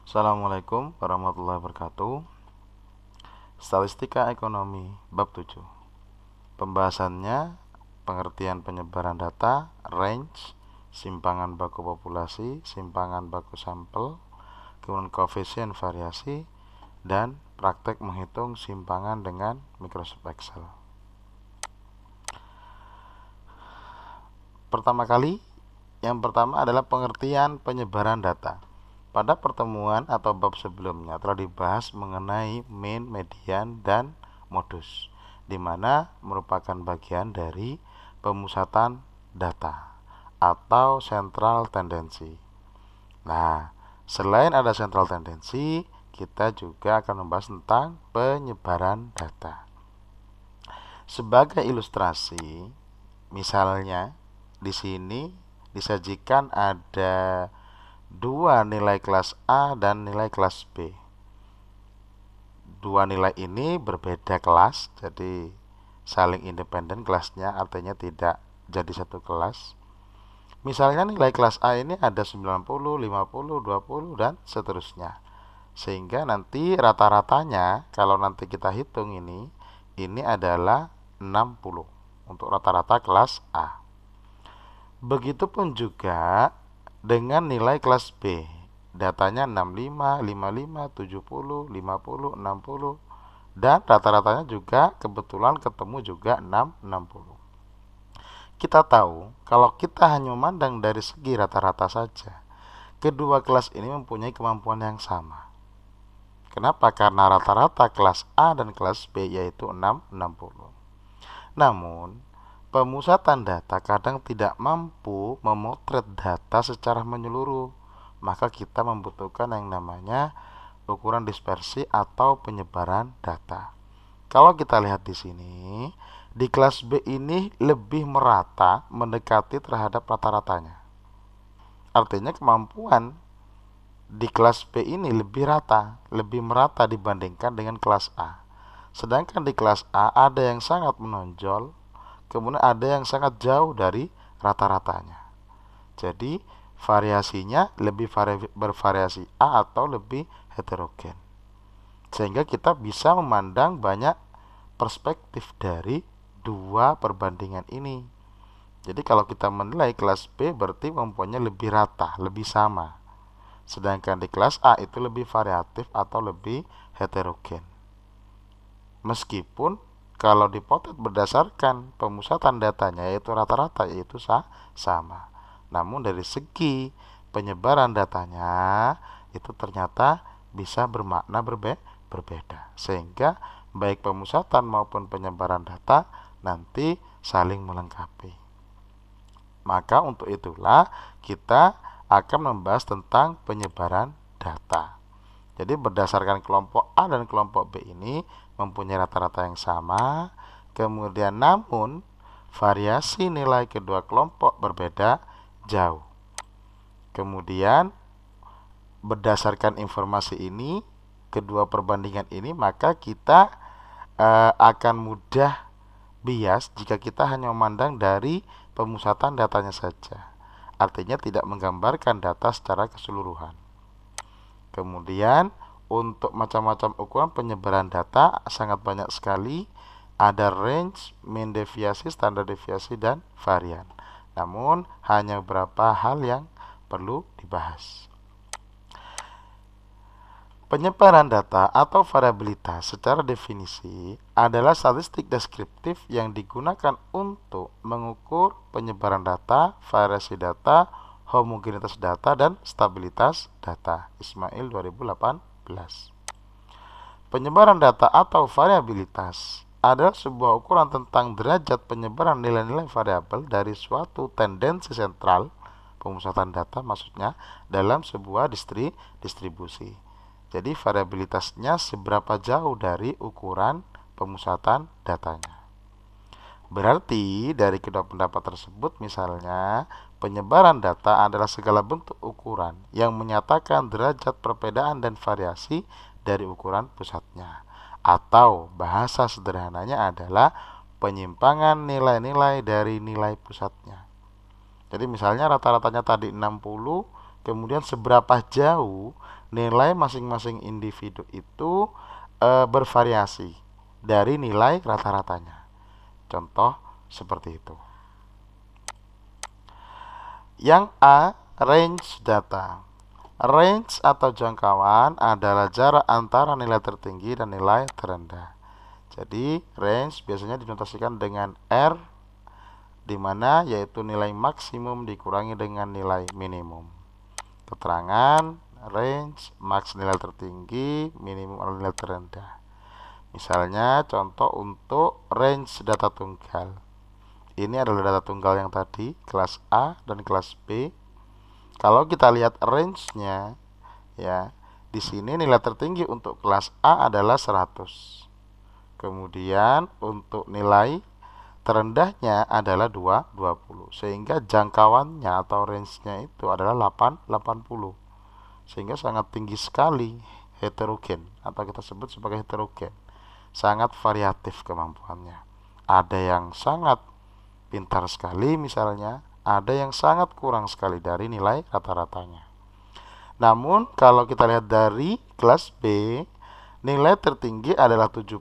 Assalamualaikum warahmatullahi wabarakatuh. Statistika ekonomi bab 7. Pembahasannya pengertian penyebaran data, range, simpangan baku populasi, simpangan baku sampel, kemudian koefisien variasi, dan praktek menghitung simpangan dengan Microsoft Excel. Yang pertama adalah pengertian penyebaran data. Pada pertemuan atau bab sebelumnya telah dibahas mengenai mean, median, dan modus, di mana merupakan bagian dari pemusatan data atau central tendency. Nah, selain ada central tendency, kita juga akan membahas tentang penyebaran data. Sebagai ilustrasi, misalnya di sini disajikan ada dua nilai kelas A dan nilai kelas B. Dua nilai ini berbeda kelas, jadi saling independen kelasnya, artinya tidak jadi satu kelas. Misalnya nilai kelas A ini ada 90, 50, 20 dan seterusnya. Sehingga nanti rata-ratanya kalau nanti kita hitung ini adalah 60 untuk rata-rata kelas A. Begitupun juga dengan nilai kelas B. Datanya 65, 55, 70, 50, 60 dan rata-ratanya juga kebetulan ketemu juga 60. Kita tahu kalau kita hanya memandang dari segi rata-rata saja, kedua kelas ini mempunyai kemampuan yang sama. Kenapa? Karena rata-rata kelas A dan kelas B yaitu 60. Namun, pemusatan data kadang tidak mampu memotret data secara menyeluruh, maka kita membutuhkan yang namanya ukuran dispersi atau penyebaran data. Kalau kita lihat di sini, di kelas B ini lebih merata mendekati terhadap rata-ratanya. Artinya kemampuan di kelas B ini lebih merata dibandingkan dengan kelas A. Sedangkan di kelas A ada yang sangat menonjol, kemudian ada yang sangat jauh dari rata-ratanya. Jadi variasinya lebih bervariasi A atau lebih heterogen. Sehingga kita bisa memandang banyak perspektif dari dua perbandingan ini. Jadi kalau kita menilai kelas B berarti mempunyai lebih rata, lebih sama. Sedangkan di kelas A itu lebih variatif atau lebih heterogen. Meskipun kalau dipotret berdasarkan pemusatan datanya yaitu rata-rata yaitu sama. Namun dari segi penyebaran datanya itu ternyata bisa bermakna berbeda. Sehingga baik pemusatan maupun penyebaran data nanti saling melengkapi. Maka untuk itulah kita akan membahas tentang penyebaran data. Jadi berdasarkan kelompok A dan kelompok B ini mempunyai rata-rata yang sama, kemudian namun variasi nilai kedua kelompok berbeda jauh. Kemudian berdasarkan informasi ini, kedua perbandingan ini, maka kita akan mudah bias jika kita hanya memandang dari pemusatan datanya saja. Artinya tidak menggambarkan data secara keseluruhan. Kemudian untuk macam-macam ukuran penyebaran data sangat banyak sekali. Ada range, mean deviasi, standar deviasi, dan varian. Namun hanya beberapa hal yang perlu dibahas. Penyebaran data atau variabilitas secara definisi adalah statistik deskriptif yang digunakan untuk mengukur penyebaran data, variasi data, homogenitas data, dan stabilitas data. Ismail 2018. Penyebaran data atau variabilitas adalah sebuah ukuran tentang derajat penyebaran nilai-nilai variabel dari suatu tendensi sentral, pemusatan data maksudnya, dalam sebuah distribusi. Jadi variabilitasnya seberapa jauh dari ukuran pemusatan datanya. Berarti dari kedua pendapat tersebut, misalnya penyebaran data adalah segala bentuk ukuran yang menyatakan derajat perbedaan dan variasi dari ukuran pusatnya. Atau bahasa sederhananya adalah penyimpangan nilai-nilai dari nilai pusatnya. Jadi misalnya rata-ratanya tadi 60, kemudian seberapa jauh nilai masing-masing individu itu bervariasi dari nilai rata-ratanya. Contoh seperti itu. Yang A, range data. Range atau jangkauan adalah jarak antara nilai tertinggi dan nilai terendah. Jadi range biasanya dinotasikan dengan R, di mana yaitu nilai maksimum dikurangi dengan nilai minimum. Keterangan range max nilai tertinggi, minimum adalah nilai terendah. Misalnya contoh untuk range data tunggal. Ini adalah data tunggal yang tadi kelas A dan kelas B. Kalau kita lihat range-nya, ya, di sini nilai tertinggi untuk kelas A adalah 100. Kemudian untuk nilai terendahnya adalah 20. Sehingga jangkauannya atau range-nya itu adalah 80. Sehingga sangat tinggi sekali, heterogen atau kita sebut sebagai heterogen. Sangat variatif kemampuannya. Ada yang sangat pintar sekali misalnya, ada yang sangat kurang sekali dari nilai rata-ratanya. Namun kalau kita lihat dari kelas B, nilai tertinggi adalah 70,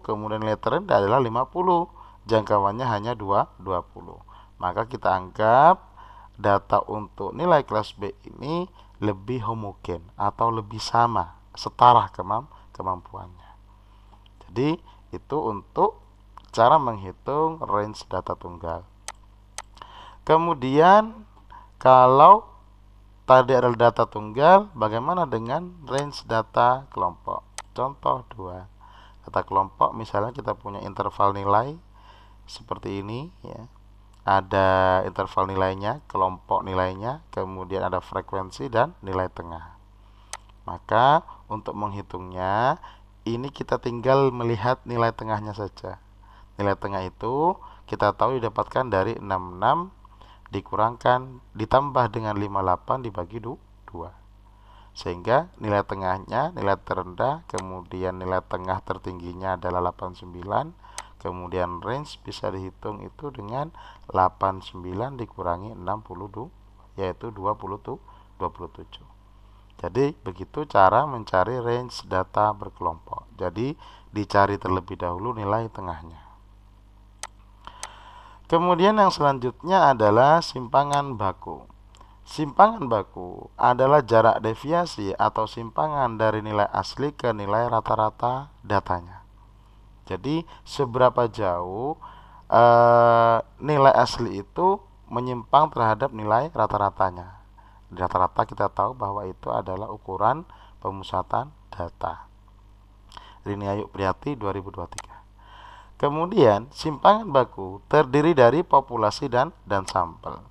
kemudian nilai terendah adalah 50. Jangkauannya hanya 20. Maka kita anggap data untuk nilai kelas B ini lebih homogen atau lebih sama, setara kemampuannya. Jadi itu untuk cara menghitung range data tunggal. Kemudian kalau tadi adalah data tunggal, bagaimana dengan range data kelompok? Contoh 2. Data kelompok misalnya kita punya interval nilai seperti ini, ya. Ada interval nilainya, kelompok nilainya, kemudian ada frekuensi dan nilai tengah. Maka untuk menghitungnya, ini kita tinggal melihat nilai tengahnya saja. Nilai tengah itu kita tahu didapatkan dari 66 dikurangkan ditambah dengan 58 dibagi 2. Sehingga nilai tengahnya, nilai terendah, kemudian nilai tengah tertingginya adalah 89. Kemudian range bisa dihitung itu dengan 89 dikurangi 62, yaitu 27. Jadi begitu cara mencari range data berkelompok. Jadi dicari terlebih dahulu nilai tengahnya. Kemudian yang selanjutnya adalah simpangan baku. Simpangan baku adalah jarak deviasi atau simpangan dari nilai asli ke nilai rata-rata datanya. Jadi seberapa jauh nilai asli itu menyimpang terhadap nilai rata-ratanya. Rata-rata kita tahu bahwa itu adalah ukuran pemusatan data. Rini Ayu Priyati 2023. Kemudian simpangan baku terdiri dari populasi dan sampel.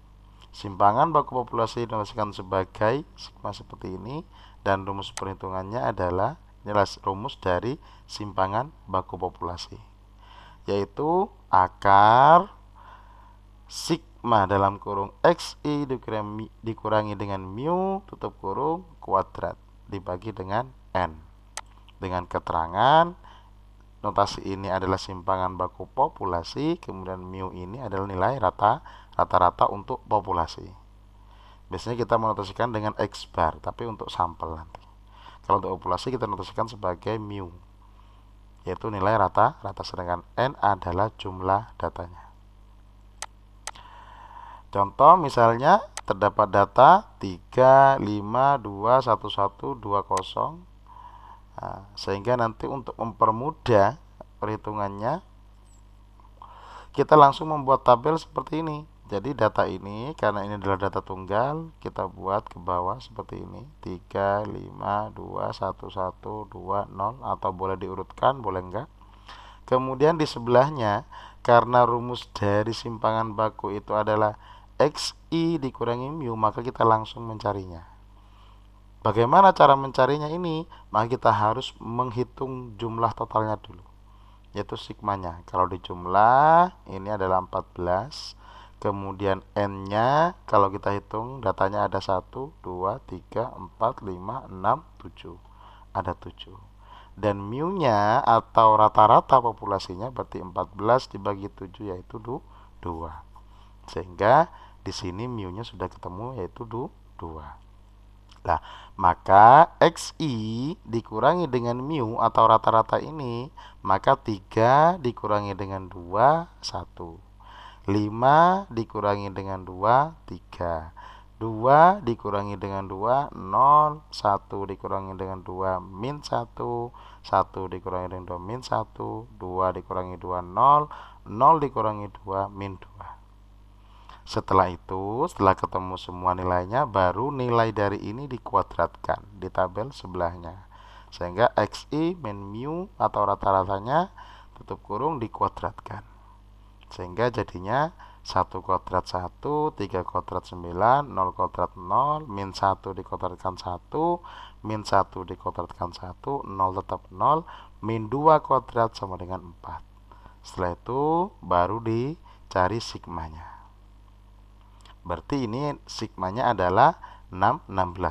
Simpangan baku populasi dinamakan sebagai sigma seperti ini, dan rumus perhitungannya adalah inilah rumus dari simpangan baku populasi, yaitu akar sigma dalam kurung xi dikurangi dengan mu tutup kurung kuadrat dibagi dengan n, dengan keterangan notasi ini adalah simpangan baku populasi, kemudian mu ini adalah nilai rata-rata untuk populasi. Biasanya kita menotasikan dengan X bar, tapi untuk sampel nanti. Kalau untuk populasi kita notasikan sebagai mu, yaitu nilai rata-rata, sedangkan N adalah jumlah datanya. Contoh misalnya terdapat data 3, 5, 2, 1, 1, 2, 0. Nah, sehingga nanti untuk mempermudah perhitungannya, kita langsung membuat tabel seperti ini. Jadi data ini, karena ini adalah data tunggal, kita buat ke bawah seperti ini, 3, 5, 2, 1, 1, 2, 0, atau boleh diurutkan, boleh enggak. Kemudian di sebelahnya, karena rumus dari simpangan baku itu adalah xi dikurangi mu, maka kita langsung mencarinya. Bagaimana cara mencarinya ini? Maka kita harus menghitung jumlah totalnya dulu, yaitu sigmanya. Kalau dijumlah, ini adalah 14. Kemudian n-nya, kalau kita hitung datanya ada 1, 2, 3, 4, 5, 6, 7. Ada 7. Dan mu-nya atau rata-rata populasinya berarti 14 dibagi 7, yaitu 2. Sehingga di sini mu-nya sudah ketemu, yaitu 2. Nah, maka XI dikurangi dengan mu atau rata-rata ini, maka 3 dikurangi dengan 2, 1. 5 dikurangi dengan 2, 3. 2 dikurangi dengan 2, 0. 1 dikurangi dengan 2, min 1. 1 dikurangi dengan 2, min 1. 2 dikurangi 2, 0. 0 dikurangi 2, min 2. Setelah itu, setelah ketemu semua nilainya, baru nilai dari ini dikuadratkan di tabel sebelahnya. Sehingga XI min mu atau rata-ratanya tutup kurung dikuadratkan. Sehingga jadinya 1 kuadrat 1, 3 kuadrat 9, 0 kuadrat 0, min 1 dikuadratkan 1, min 1 dikuadratkan 1, 0 tetap 0, min 2 kuadrat sama dengan 4. Setelah itu baru dicari sigmanya. Berarti ini sigmanya adalah 16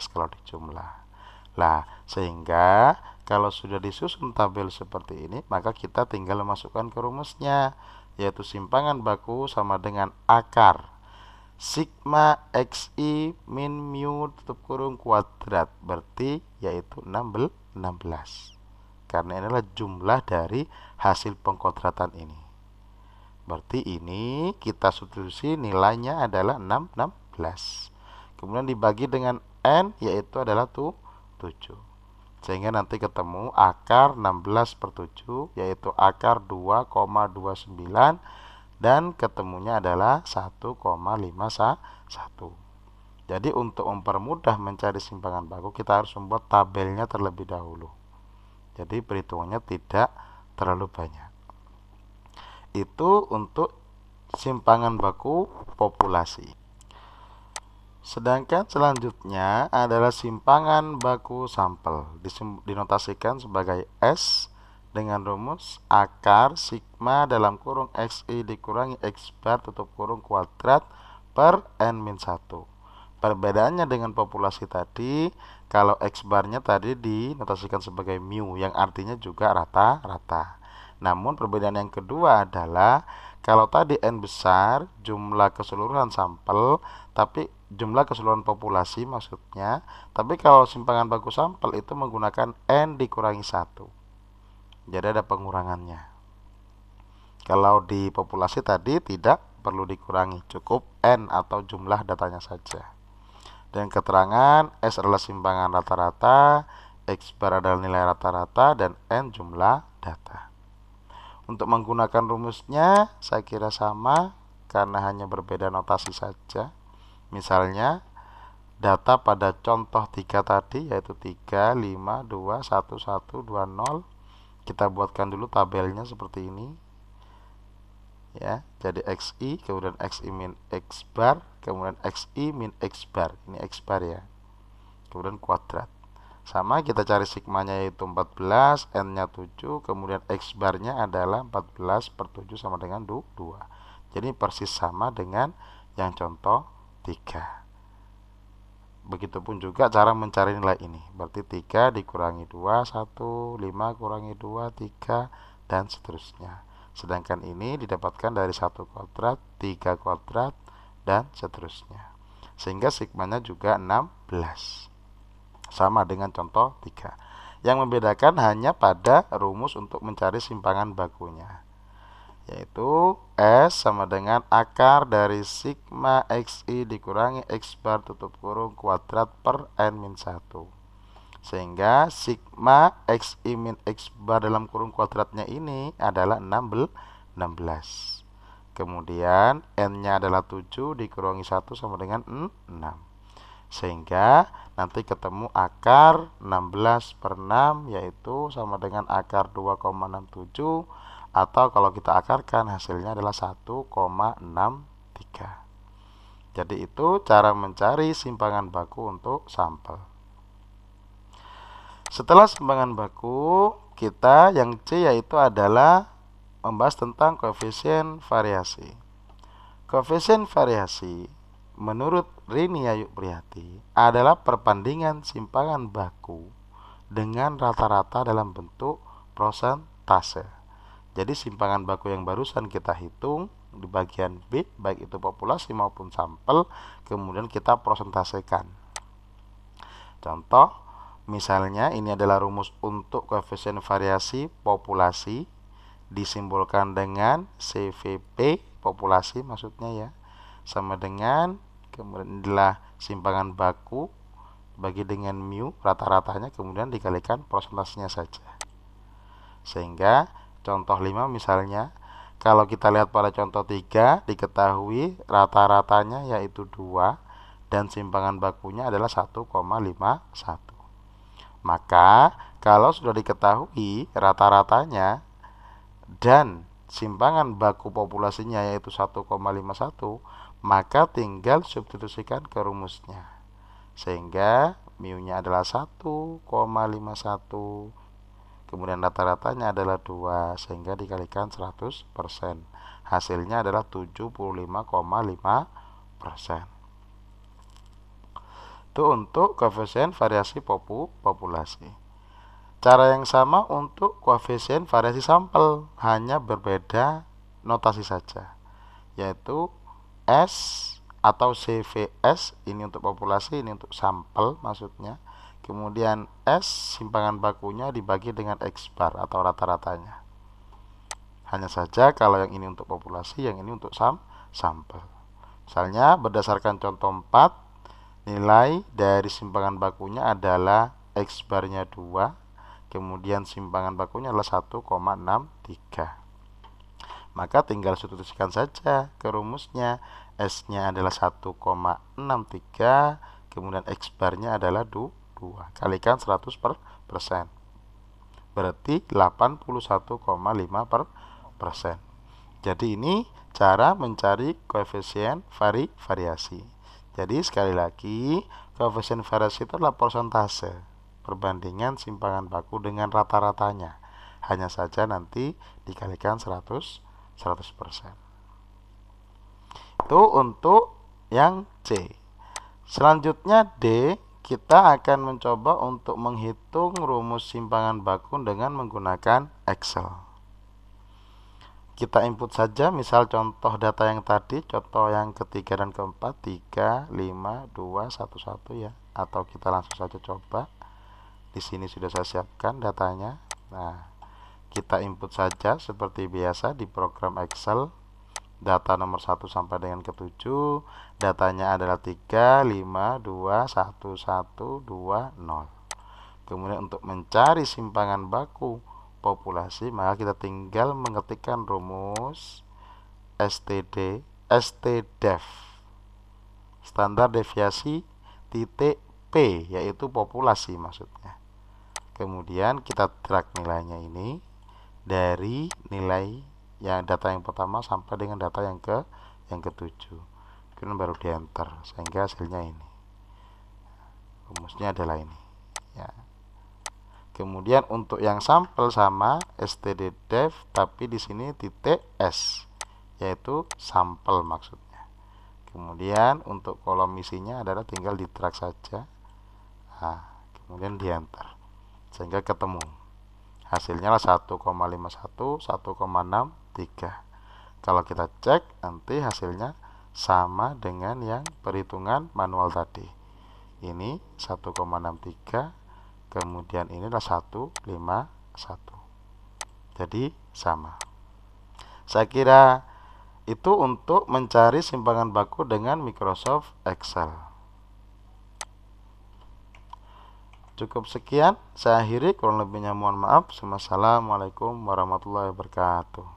kalau dijumlah. Lah, sehingga kalau sudah disusun tabel seperti ini, maka kita tinggal memasukkan ke rumusnya, yaitu simpangan baku sama dengan akar sigma XI min mu tutup kurung kuadrat, berarti yaitu 16. Karena ini adalah jumlah dari hasil pengkuadratan ini. Berarti ini kita substitusi nilainya adalah 16. Kemudian dibagi dengan N, yaitu adalah 7. Sehingga nanti ketemu akar 16 per 7, yaitu akar 2,29. Dan ketemunya adalah 1,51. Jadi untuk mempermudah mencari simpangan baku, kita harus membuat tabelnya terlebih dahulu. Jadi perhitungannya tidak terlalu banyak. Itu untuk simpangan baku populasi. Sedangkan selanjutnya adalah simpangan baku sampel, dinotasikan sebagai S dengan rumus akar sigma dalam kurung XI dikurangi X bar tutup kurung kuadrat per N-1. Perbedaannya dengan populasi tadi, kalau X barnya tadi dinotasikan sebagai mu, yang artinya juga rata-rata. Namun perbedaan yang kedua adalah kalau tadi N besar jumlah keseluruhan sampel, tapi jumlah keseluruhan populasi maksudnya, tapi kalau simpangan baku sampel itu menggunakan N dikurangi 1. Jadi ada pengurangannya. Kalau di populasi tadi tidak perlu dikurangi, cukup N atau jumlah datanya saja. Dan keterangan S adalah simpangan rata-rata, X bar adalah nilai rata-rata, dan N jumlah data. Untuk menggunakan rumusnya saya kira sama, karena hanya berbeda notasi saja. Misalnya data pada contoh 3 tadi, yaitu 3, 5, 2, 1, 1, 2, 0. Kita buatkan dulu tabelnya seperti ini. Ya, jadi XI, kemudian XI min X bar, kemudian XI min X bar. Ini X bar ya. Kemudian kuadrat. Sama kita cari sigmanya yaitu 14, N-nya 7, kemudian X barnya adalah 14 per 7 sama dengan 2. Jadi persis sama dengan yang contoh 3. Begitupun juga cara mencari nilai ini. Berarti 3 dikurangi 2, 1, 5 kurangi 2, 3, dan seterusnya. Sedangkan ini didapatkan dari 1 kuadrat, 3 kuadrat, dan seterusnya. Sehingga sigmanya juga 16. Sama dengan contoh 3. Yang membedakan hanya pada rumus untuk mencari simpangan bakunya, yaitu S sama dengan akar dari sigma XI dikurangi X bar tutup kurung kuadrat per N-1. Sehingga sigma XI min X bar dalam kurung kuadratnya ini adalah 16. Kemudian N-nya adalah 7 dikurangi 1 sama dengan 6. Sehingga nanti ketemu akar 16 per 6, yaitu sama dengan akar 2,67, atau kalau kita akarkan hasilnya adalah 1,63. Jadi itu cara mencari simpangan baku untuk sampel. Setelah simpangan baku, kita yang C yaitu adalah membahas tentang koefisien variasi. Koefisien variasi menurut Rini Ayu Priyati adalah perbandingan simpangan baku dengan rata-rata dalam bentuk prosentase. Jadi simpangan baku yang barusan kita hitung di bagian B, baik itu populasi maupun sampel, kemudian kita prosentasekan. Contoh, misalnya ini adalah rumus untuk koefisien variasi populasi, disimbolkan dengan CVP populasi maksudnya ya, sama dengan kemudian adalah simpangan baku bagi dengan mu rata-ratanya, kemudian dikalikan prosentasenya saja. Sehingga contoh 5 misalnya, kalau kita lihat pada contoh 3 diketahui rata-ratanya yaitu 2 dan simpangan bakunya adalah 1,51. Maka kalau sudah diketahui rata-ratanya dan simpangan baku populasinya yaitu 1,51, maka tinggal substitusikan ke rumusnya. Sehingga mu-nya adalah 1,51, kemudian rata-ratanya adalah 2, sehingga dikalikan 100%. Hasilnya adalah 75,5%. Itu untuk koefisien variasi populasi. Cara yang sama untuk koefisien variasi sampel, hanya berbeda notasi saja, yaitu S atau CVS ini untuk populasi, ini untuk sampel maksudnya. Kemudian S simpangan bakunya dibagi dengan X bar atau rata-ratanya. Hanya saja kalau yang ini untuk populasi, yang ini untuk sampel. Misalnya berdasarkan contoh 4, nilai dari simpangan bakunya adalah X barnya 2, kemudian simpangan bakunya adalah 1,63. Maka tinggal substitusikan saja ke rumusnya. S-nya adalah 1,63, kemudian X barnya adalah 2. Kalikan 100%. Berarti 81,5%. Jadi ini cara mencari koefisien variasi. Jadi sekali lagi, koefisien variasi itu adalah persentase perbandingan simpangan baku dengan rata-ratanya. Hanya saja nanti dikalikan 100%. Itu untuk yang C. Selanjutnya D, kita akan mencoba untuk menghitung rumus simpangan baku dengan menggunakan Excel. Kita input saja, misal contoh data yang tadi, contoh yang ketiga dan keempat, 3, 5, 2, 1, 1 ya. Atau kita langsung saja coba. Di sini sudah saya siapkan datanya. Nah, kita input saja seperti biasa di program Excel. Data nomor 1 sampai dengan ke-7. Datanya adalah 3, 5, 2, 1, 1, 2, 0. Kemudian untuk mencari simpangan baku populasi, maka kita tinggal mengetikkan rumus stdef, standar deviasi titik P, yaitu populasi maksudnya. Kemudian kita drag nilainya ini dari nilai yang data yang pertama sampai dengan data yang ke-7. Kemudian baru di enter, sehingga hasilnya ini. Rumusnya adalah ini ya. Kemudian untuk yang sampel sama stdef, tapi di sini titik S, yaitu sampel maksudnya. Kemudian untuk kolom isinya adalah tinggal di drag saja. Nah, kemudian di enter, sehingga ketemu. Hasilnya lah 1,51, 1,63. Kalau kita cek nanti hasilnya sama dengan yang perhitungan manual tadi. Ini 1,63, kemudian ini adalah 151. Jadi sama. Saya kira itu untuk mencari simpangan baku dengan Microsoft Excel. Cukup sekian, saya akhiri, kurang lebihnya mohon maaf. Wassalamualaikum warahmatullahi wabarakatuh.